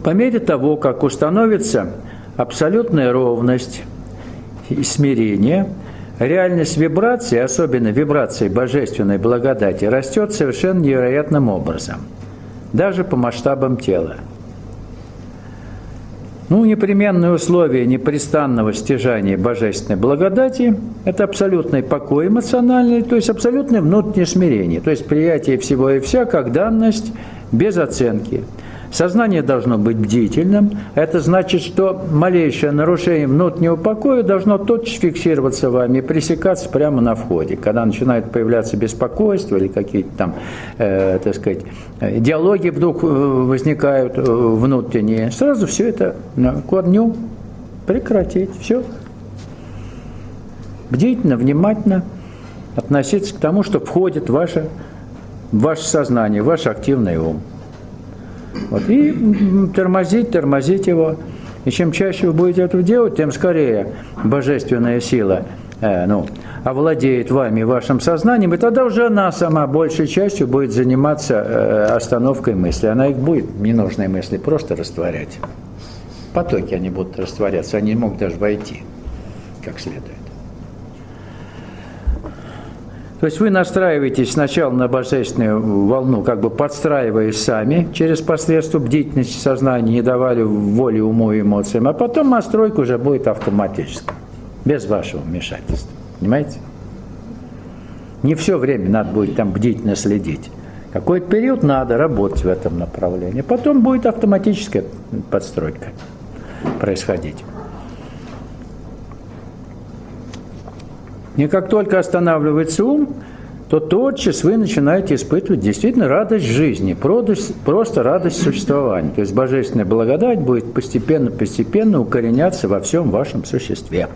По мере того, как установится абсолютная ровность и смирение, реальность вибрации, особенно вибрации божественной благодати, растет совершенно невероятным образом, даже по масштабам тела. Непременное условие непрестанного стяжания божественной благодати – это абсолютный покой эмоциональный, то есть абсолютное внутреннее смирение, то есть приятие всего и вся как данность без оценки. Сознание должно быть бдительным. Это значит, что малейшее нарушение внутреннего покоя должно тотчас фиксироваться вами и пресекаться прямо на входе. Когда начинает появляться беспокойство или какие-то там, диалоги вдруг возникают внутренние, сразу все это на корню прекратить. Все. Бдительно, внимательно относиться к тому, что входит в ваше сознание, в ваш активный ум. И тормозить его. И чем чаще вы будете это делать, тем скорее божественная сила овладеет вами, вашим сознанием, и тогда уже она сама большей частью будет заниматься остановкой мысли. Она их будет, ненужные мысли, просто растворять. Потоки они будут растворяться, они не могут даже войти как следует. То есть вы настраиваетесь сначала на божественную волну, как бы подстраиваясь сами через посредство бдительности сознания, не давали воли уму и эмоциям, а потом настройка уже будет автоматической, без вашего вмешательства. Понимаете? Не все время надо будет там бдительно следить. Какой-то период надо работать в этом направлении. Потом будет автоматическая подстройка происходить. И как только останавливается ум, то тотчас вы начинаете испытывать действительно радость жизни, просто радость существования. То есть божественная благодать будет постепенно укореняться во всем вашем существе.